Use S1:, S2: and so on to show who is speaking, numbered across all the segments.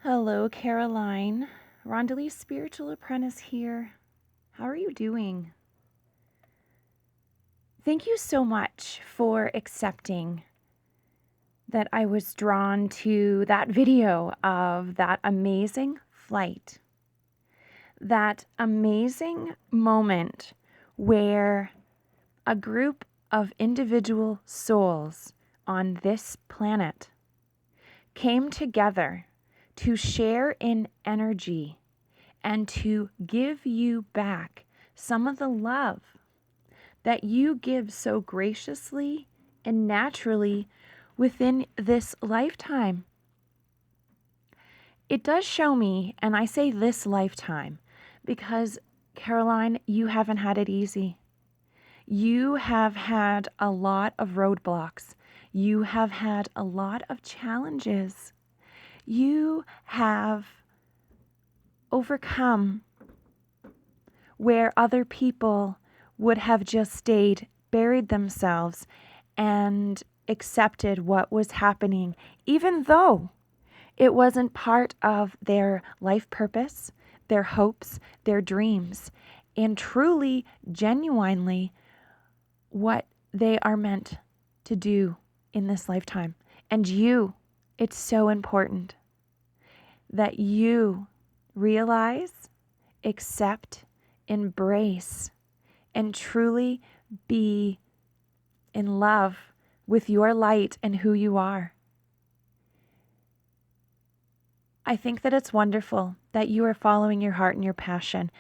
S1: Hello, Caroline. Rondelie's spiritual apprentice here. How are you doing? Thank you so much for accepting that I was drawn to that video of that amazing flight, that amazing moment where a group of individual souls on this planet came together to share in energy and to give you back some of the love that you give so graciously and naturally within this lifetime. It does show me, and I say this lifetime, because Caroline, you haven't had it easy. You have had a lot of roadblocks. You have had a lot of challenges. You have overcome where other people would have just stayed, buried themselves, and accepted what was happening, even though it wasn't part of their life purpose, their hopes, their dreams, and truly, genuinely what they are meant to do in this lifetime. And you, it's so important that you realize, accept, embrace, and truly be in love with your light and who you are. I think that it's wonderful that you are following your heart and your passion.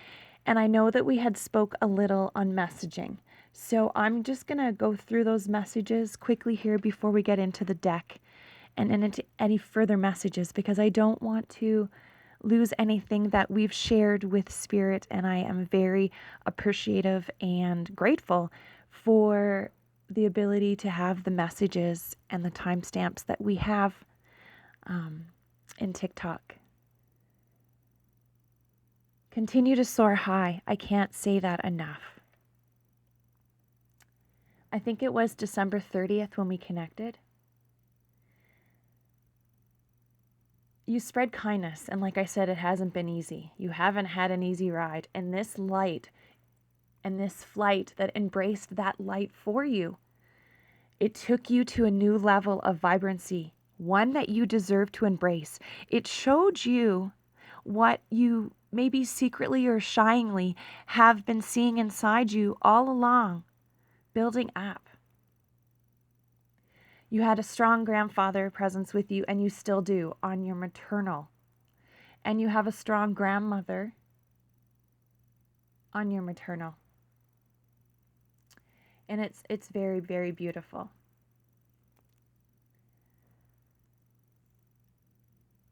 S1: And I know that we had spoke a little on messaging. So I'm just going to go through those messages quickly here before we get into the deck and into any further messages, because I don't want to lose anything that we've shared with Spirit, and I am very appreciative and grateful for the ability to have the messages and the timestamps that we have in TikTok. Continue to soar high. I can't say that enough. I think it was December 30th when we connected. You spread kindness, and like I said, it hasn't been easy. You haven't had an easy ride, and this light and this flight that embraced that light for you, it took you to a new level of vibrancy, one that you deserve to embrace. It showed you what you maybe secretly or shyingly have been seeing inside you all along, building up. You had a strong grandfather presence with you, and you still do on your maternal. And you have a strong grandmother on your maternal. And it's very, very beautiful.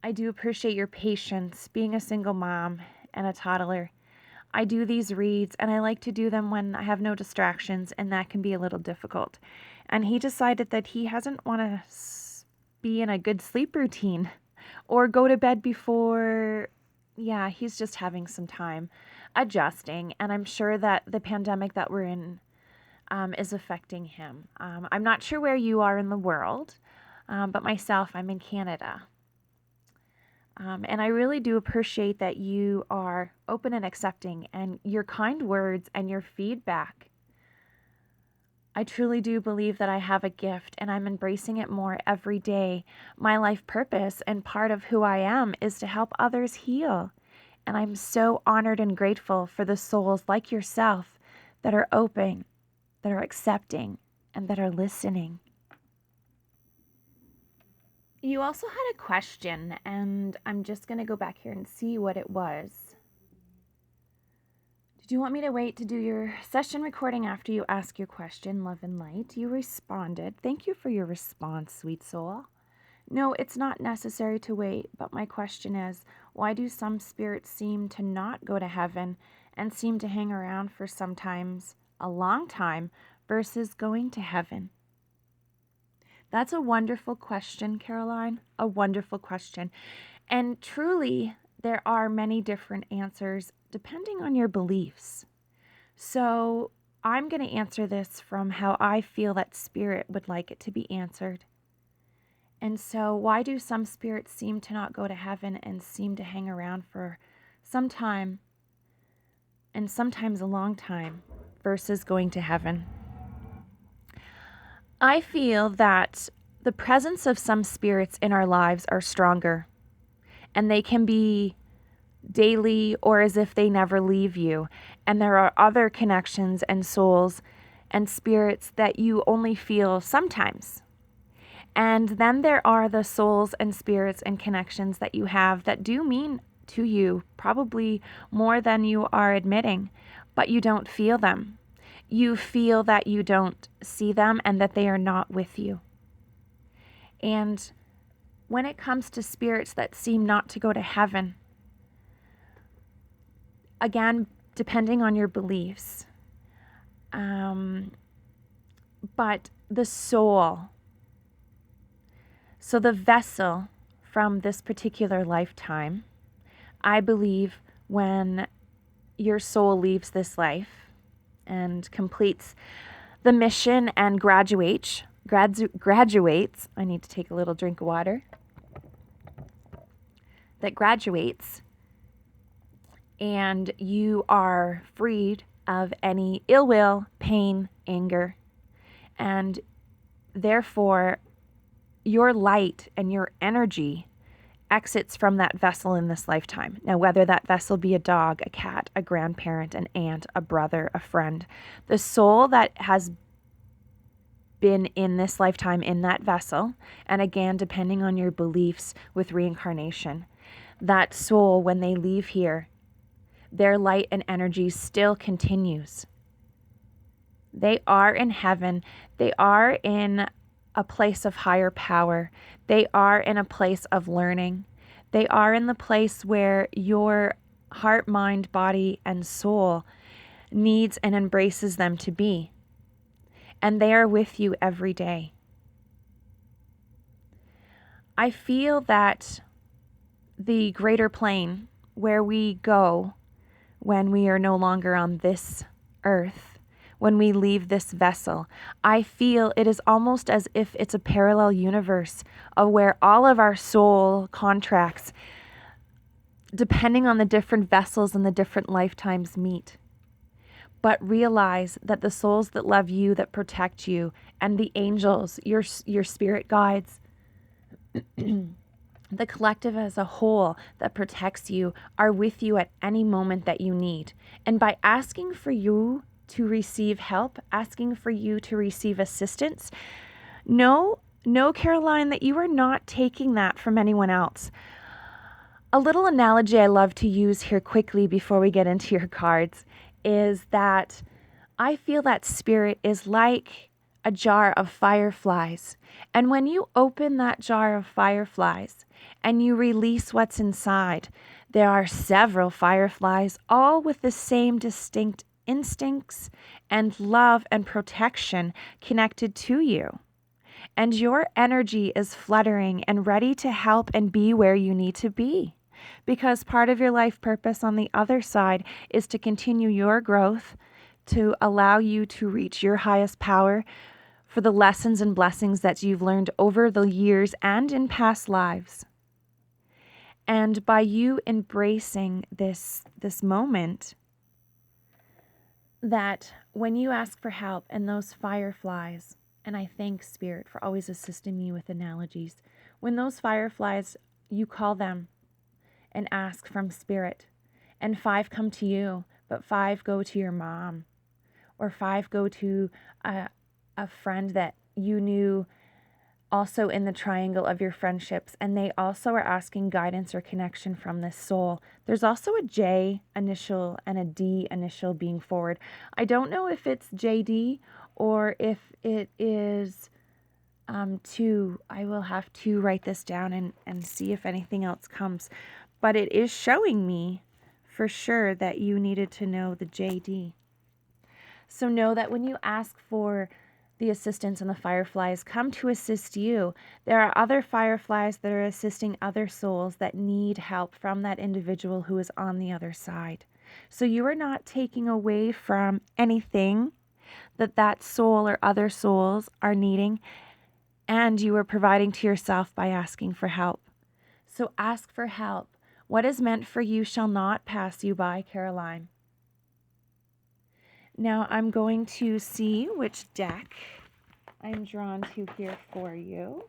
S1: I do appreciate your patience being a single mom and a toddler. I do these reads, and I like to do them when I have no distractions, and that can be a little difficult. And he decided that he hasn't want to be in a good sleep routine or go to bed before, he's just having some time adjusting. And I'm sure that the pandemic that we're in is affecting him. I'm not sure where you are in the world, but myself, I'm in Canada. And I really do appreciate that you are open and accepting, and your kind words and your feedback. I truly do believe that I have a gift, and I'm embracing it more every day. My life purpose and part of who I am is to help others heal. And I'm so honored and grateful for the souls like yourself that are open, that are accepting, and that are listening. You also had a question, and I'm just going to go back here and see what it was. Did you want me to wait to do your session recording after you ask your question, love and light? You responded. Thank you for your response, sweet soul. No, it's not necessary to wait, but my question is, why do some spirits seem to not go to heaven and seem to hang around for sometimes a long time versus going to heaven? That's a wonderful question, Caroline. A wonderful question. And truly, there are many different answers depending on your beliefs. So I'm going to answer this from how I feel that Spirit would like it to be answered. And so, why do some spirits seem to not go to heaven and seem to hang around for some time and sometimes a long time versus going to heaven? I feel that the presence of some spirits in our lives are stronger, and they can be daily or as if they never leave you. And there are other connections and souls and spirits that you only feel sometimes. And then there are the souls and spirits and connections that you have that do mean to you probably more than you are admitting, but you don't feel them. You feel that you don't see them and that they are not with you. And when it comes to spirits that seem not to go to heaven, again, depending on your beliefs, but the soul, so the vessel from this particular lifetime, I believe when your soul leaves this life and completes the mission and graduates, I need to take a little drink of water, that graduates, and you are freed of any ill will, pain, anger, and therefore your light and your energy exits from that vessel in this lifetime. Now, whether that vessel be a dog, a cat, a grandparent, an aunt, a brother, a friend, the soul that has been in this lifetime in that vessel, and again, depending on your beliefs with reincarnation, that soul, when they leave here, their light and energy still continues. They are in heaven. They are in a place of higher power. They are in a place of learning. They are in the place where your heart, mind, body, and soul needs and embraces them to be. And they are with you every day. I feel that the greater plane where we go when we are no longer on this earth, when we leave this vessel, I feel it is almost as if it's a parallel universe of where all of our soul contracts, depending on the different vessels and the different lifetimes, meet. But realize that the souls that love you, that protect you, and the angels, your spirit guides, the collective as a whole that protects you, are with you at any moment that you need. And by asking for you to receive help, asking for you to receive assistance, know, Caroline, that you are not taking that from anyone else. A little analogy I love to use here quickly before we get into your cards is that I feel that spirit is like a jar of fireflies. And when you open that jar of fireflies and you release what's inside, there are several fireflies, all with the same distinct instincts and love and protection connected to you. And your energy is fluttering and ready to help and be where you need to be. Because part of your life purpose on the other side is to continue your growth, to allow you to reach your highest power for the lessons and blessings that you've learned over the years and in past lives. And by you embracing this moment, that when you ask for help and those fireflies, and I thank Spirit for always assisting me with analogies, when those fireflies, you call them and ask from Spirit, and 5 come to you, but 5 go to your mom, or 5 go to a friend that you knew also in the triangle of your friendships, and they also are asking guidance or connection from this soul. There's also a J initial and a D initial being forward. I don't know if it's JD or if it is 2. I will have to write this down and see if anything else comes. But it is showing me for sure that you needed to know the JD. So know that when you ask for the assistance and the fireflies come to assist you, there are other fireflies that are assisting other souls that need help from that individual who is on the other side. So you are not taking away from anything that soul or other souls are needing. and you are providing to yourself by asking for help. So ask for help. What is meant for you shall not pass you by, Caroline. Now I'm going to see which deck I'm drawn to here for you.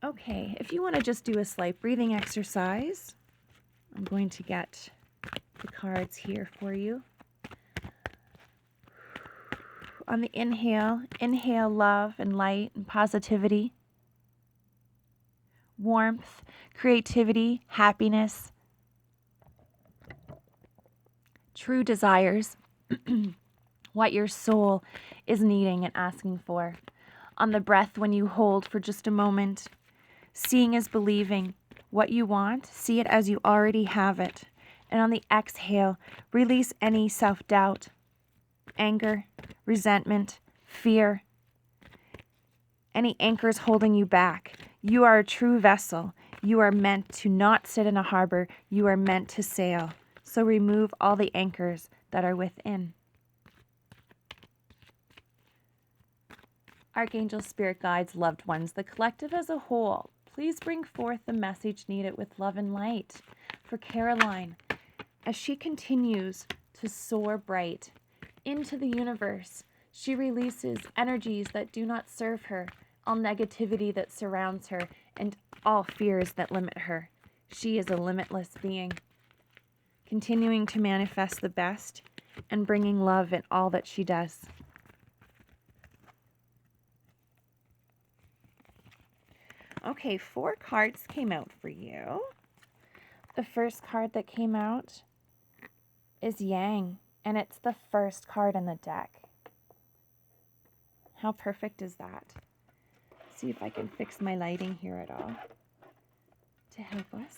S1: Okay, if you want to just do a slight breathing exercise, I'm going to get the cards here for you. On the inhale, inhale love and light and positivity, warmth, creativity, happiness, true desires, what your soul is needing and asking for. On the breath, when you hold for just a moment, seeing is believing. What you want, see it as you already have it. And on the exhale, release any self-doubt, anger, resentment, fear, any anchors holding you back. You are a true vessel. You are meant to not sit in a harbor. You are meant to sail. So remove all the anchors that are within. Archangel, spirit guides, loved ones, the collective as a whole, please bring forth the message needed with love and light for Caroline as she continues to soar bright into the universe. She releases energies that do not serve her, all negativity that surrounds her, and all fears that limit her. She is a limitless being, continuing to manifest the best and bringing love in all that she does. Okay, 4 cards came out for you. The first card that came out is Yang, and it's the first card in the deck. How perfect is that? See if I can fix my lighting here at all to help us.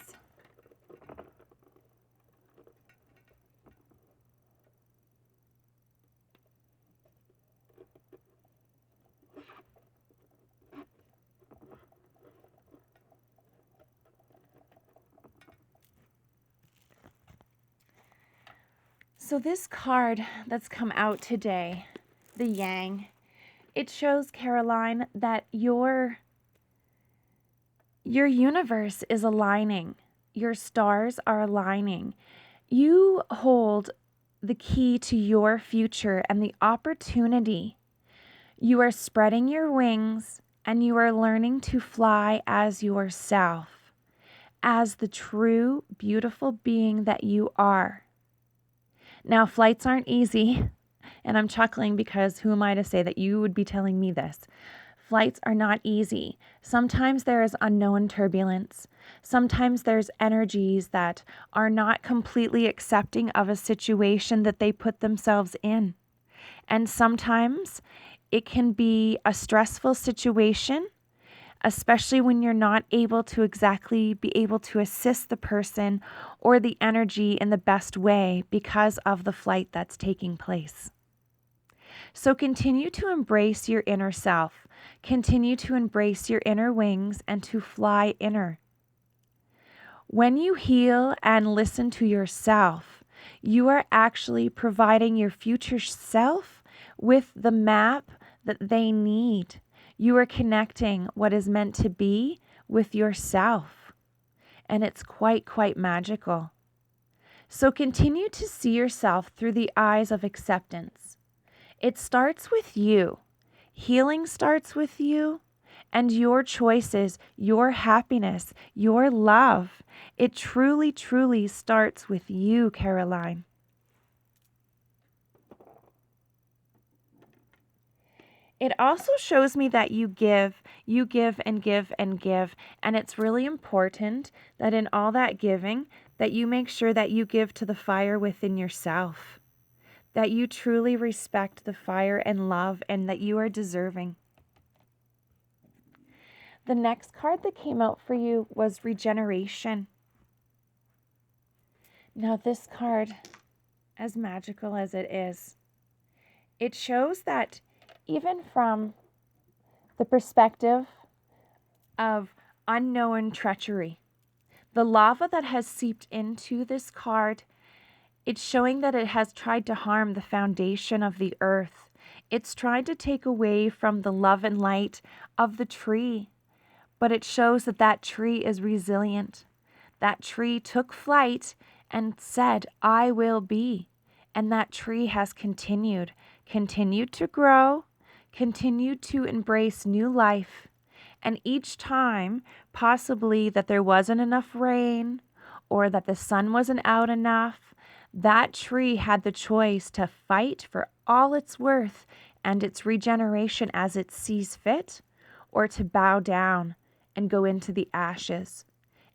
S1: So this card that's come out today, the Yang, it shows, Caroline, that your universe is aligning. Your stars are aligning. You hold the key to your future and the opportunity. You are spreading your wings and you are learning to fly as yourself, as the true, beautiful being that you are. Now, flights aren't easy, and I'm chuckling because who am I to say that you would be telling me this? Flights are not easy. Sometimes there is unknown turbulence. Sometimes there's energies that are not completely accepting of a situation that they put themselves in. And sometimes it can be a stressful situation, especially when you're not able to exactly be able to assist the person or the energy in the best way because of the flight that's taking place. So continue to embrace your inner self. Continue to embrace your inner wings and to fly inner. When you heal and listen to yourself, you are actually providing your future self with the map that they need. You are connecting what is meant to be with yourself. And it's quite magical. So continue to see yourself through the eyes of acceptance. It starts with you. Healing starts with you and your choices, your happiness, your love. It truly starts with you, Caroline. It also shows me that you give and give and give. And it's really important that in all that giving, that you make sure that you give to the fire within yourself. That you truly respect the fire and love and that you are deserving. The next card that came out for you was Regeneration. Now this card, as magical as it is, it shows that even from the perspective of unknown treachery, The lava that has seeped into this card, it's showing that it has tried to harm the foundation of the earth. It's tried to take away from the love and light of the tree, but it shows that that tree is resilient. That tree took flight and said, I will be. And that tree has continued to grow, continued to embrace new life. And each time, possibly that there wasn't enough rain or that the sun wasn't out enough, that tree had the choice to fight for all it's worth and its regeneration as it sees fit, or to bow down and go into the ashes.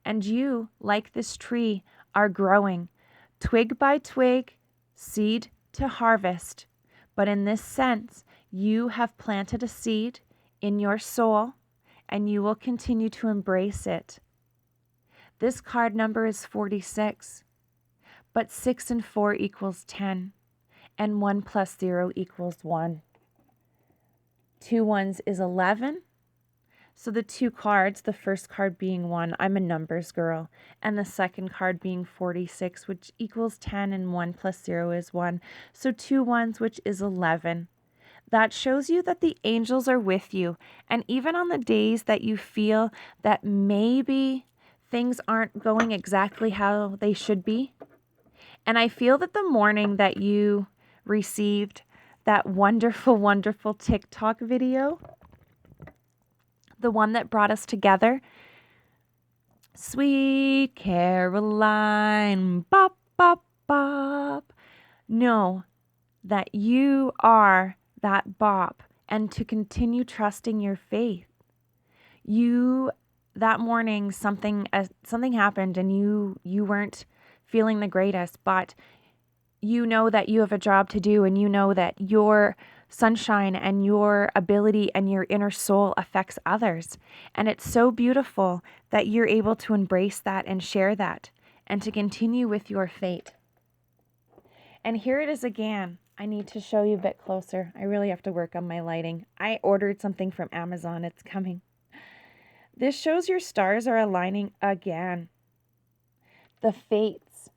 S1: And you, like this tree, are growing, twig by twig, seed to harvest. But in this sense, you have planted a seed in your soul, and you will continue to embrace it. This card number is 46, but 6 and 4 equals 10, and 1 plus 0 equals 1. 2 ones is 11. So the two cards, the first card being 1, I'm a numbers girl, and the second card being 46, which equals 10, and 1 plus 0 is 1. So 2 ones, which is 11. That shows you that the angels are with you. And even on the days that you feel that maybe things aren't going exactly how they should be. And I feel that the morning that you received that wonderful, wonderful TikTok video, the one that brought us together, Sweet Caroline, bop, bop, bop. Know that you are that bop, and to continue trusting your faith. That morning something happened and you weren't feeling the greatest, but you know that you have a job to do, and you know that your sunshine and your ability and your inner soul affects others. And it's so beautiful that you're able to embrace that and share that and to continue with your fate. And here it is again. I need to show you a bit closer. I really have to work on my lighting. I ordered something from Amazon. It's coming. This shows your stars are aligning again. The fates.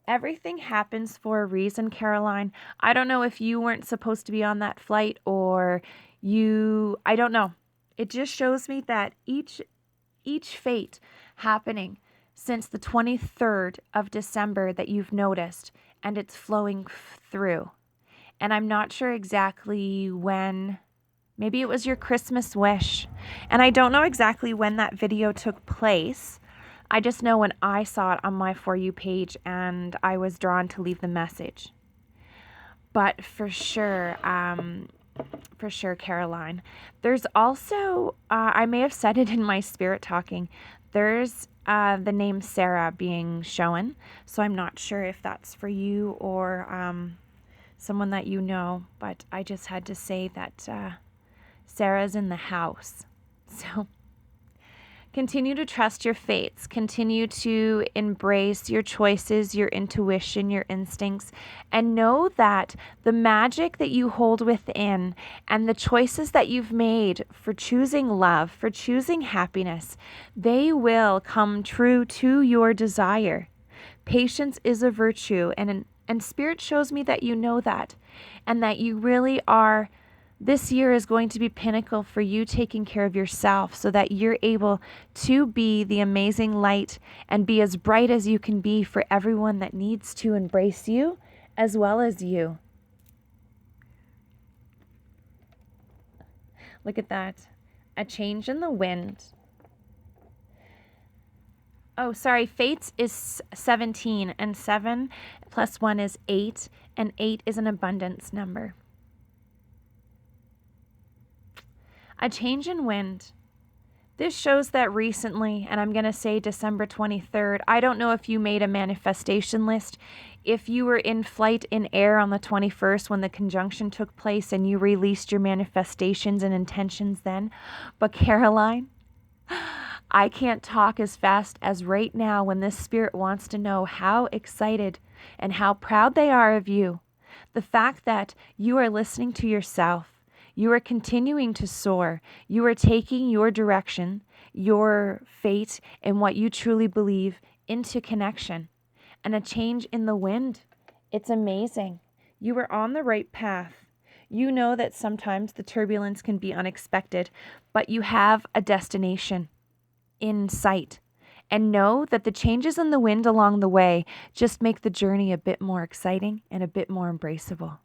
S1: Everything happens for a reason, Caroline. I don't know if you weren't supposed to be on that flight or I don't know. It just shows me that each fate happening since the 23rd of December that you've noticed, and it's flowing through. And I'm not sure exactly when. Maybe it was your Christmas wish. And I don't know exactly when that video took place. I just know when I saw it on my For You page and I was drawn to leave the message. But for sure, Caroline, there's also, I may have said it in my spirit talking, there's the name Sarah being shown. So I'm not sure if that's for you or someone that you know, but I just had to say that Sarah's in the house. So continue to trust your fates. Continue to embrace your choices, your intuition, your instincts, and know that the magic that you hold within and the choices that you've made for choosing love, for choosing happiness, they will come true to your desire. Patience is a virtue, and Spirit shows me that you know that, and that you really are. This year is going to be pinnacle for you taking care of yourself so that you're able to be the amazing light and be as bright as you can be for everyone that needs to embrace you as well as you. Look at that. A change in the wind. Oh, sorry. Fates is 17, and 7 plus 1 is 8, and 8 is an abundance number. A change in wind. This shows that recently, and I'm going to say December 23rd, I don't know if you made a manifestation list, if you were in flight in air on the 21st when the conjunction took place and you released your manifestations and intentions then, but Caroline, I can't talk as fast as right now when this spirit wants to know how excited and how proud they are of you. The fact that you are listening to yourself, you are continuing to soar, you are taking your direction, your fate and what you truly believe into connection and a change in the wind. It's amazing. You are on the right path. You know that sometimes the turbulence can be unexpected, but you have a destination in sight. And know that the changes in the wind along the way just make the journey a bit more exciting and a bit more embraceable.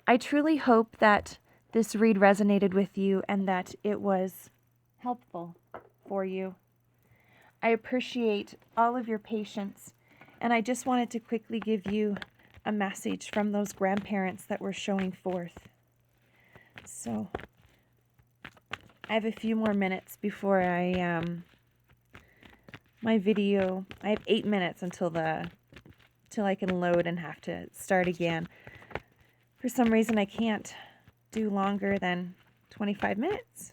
S1: I truly hope that this read resonated with you and that it was helpful for you. I appreciate all of your patience, and I just wanted to quickly give you a message from those grandparents that were showing forth. So I have a few more minutes before my video. I have 8 minutes until I can load and have to start again. For some reason, I can't do longer than 25 minutes.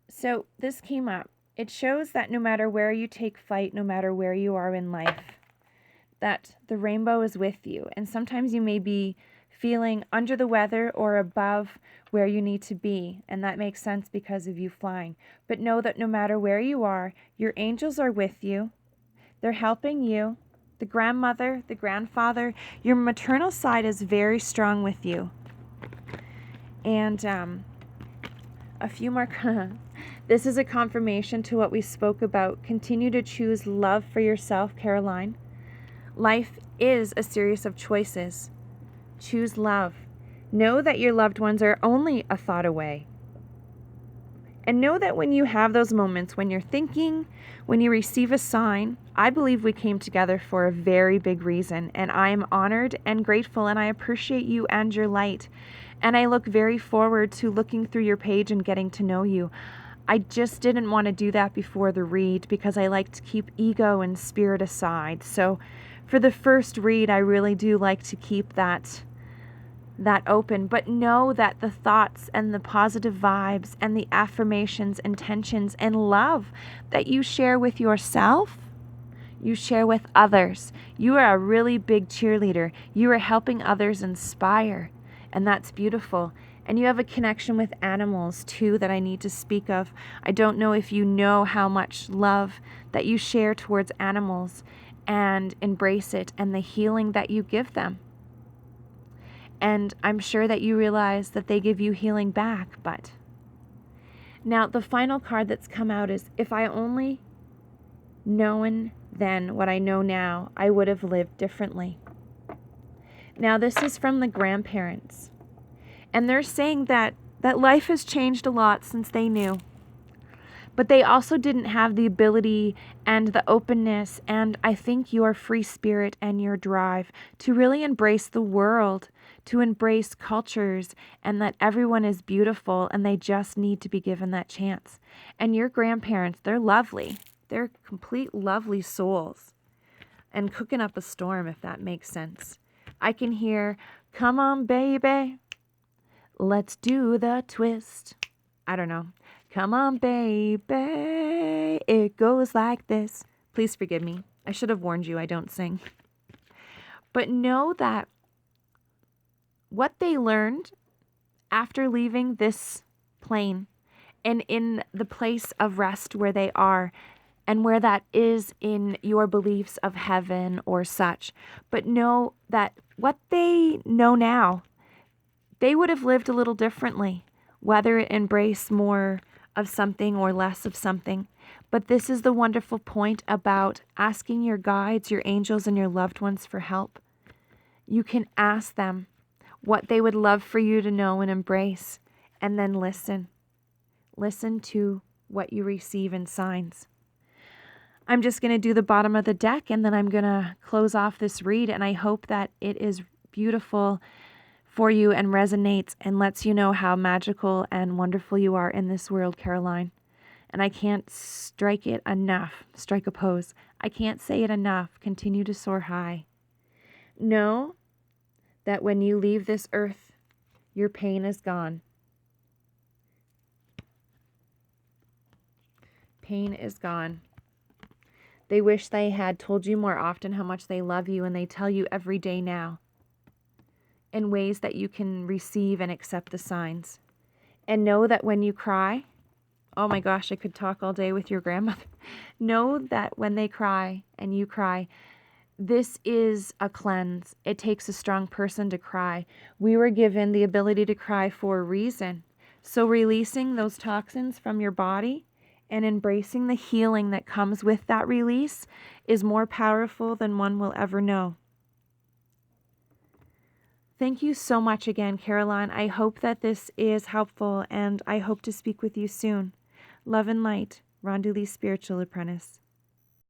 S1: So this came up. It shows that no matter where you take flight, no matter where you are in life, that the rainbow is with you. And sometimes you may be feeling under the weather or above where you need to be. And that makes sense because of you flying. But know that no matter where you are, your angels are with you. They're helping you. The grandmother, the grandfather, your maternal side is very strong with you. And a few more. This is a confirmation to what we spoke about. Continue to choose love for yourself, Caroline. Life is a series of choices. Choose love. Know that your loved ones are only a thought away. And know that when you have those moments, when you're thinking, when you receive a sign, I believe we came together for a very big reason. And I am honored and grateful, and I appreciate you and your light. And I look very forward to looking through your page and getting to know you. I just didn't want to do that before the read because I like to keep ego and spirit aside. So for the first read, I really do like to keep that open, but know that the thoughts and the positive vibes and the affirmations, intentions, and love that you share with yourself, you share with others. You are a really big cheerleader. You are helping others inspire, and that's beautiful. And you have a connection with animals too that I need to speak of. I don't know if you know how much love that you share towards animals and embrace it and the healing that you give them. And I'm sure that you realize that they give you healing back. But now the final card that's come out is, if I only known then what I know now, I would have lived differently. Now this is from the grandparents. And they're saying that life has changed a lot since they knew. But they also didn't have the ability and the openness and I think your free spirit and your drive to really embrace the world, to embrace cultures, and that everyone is beautiful and they just need to be given that chance. And your grandparents, they're lovely. They're complete lovely souls. And cooking up a storm, if that makes sense. I can hear, "Come on, baby. Let's do the twist." I don't know. "Come on, baby. It goes like this." Please forgive me. I should have warned you I don't sing. But know that what they learned after leaving this plane and in the place of rest where they are, and where that is in your beliefs of heaven or such, but know that what they know now, they would have lived a little differently, whether it embrace more of something or less of something. But this is the wonderful point about asking your guides, your angels, and your loved ones for help. You can ask them what they would love for you to know and embrace, and then listen. Listen to what you receive in signs. I'm just going to do the bottom of the deck, and then I'm going to close off this read, and I hope that it is beautiful for you and resonates and lets you know how magical and wonderful you are in this world, Caroline. And I can't strike it enough. Strike a pose. I can't say it enough. Continue to soar high. Know that when you leave this earth, your pain is gone. Pain is gone. They wish they had told you more often how much they love you, and they tell you every day now, in ways that you can receive and accept the signs. And know that when you cry, oh my gosh, I could talk all day with your grandmother. Know that when they cry and you cry, this is a cleanse. It takes a strong person to cry. We were given the ability to cry for a reason. So releasing those toxins from your body and embracing the healing that comes with that release is more powerful than one will ever know. Thank you so much again, Caroline. I hope that this is helpful, and I hope to speak with you soon. Love and light, Rondelie Spiritual Apprentice.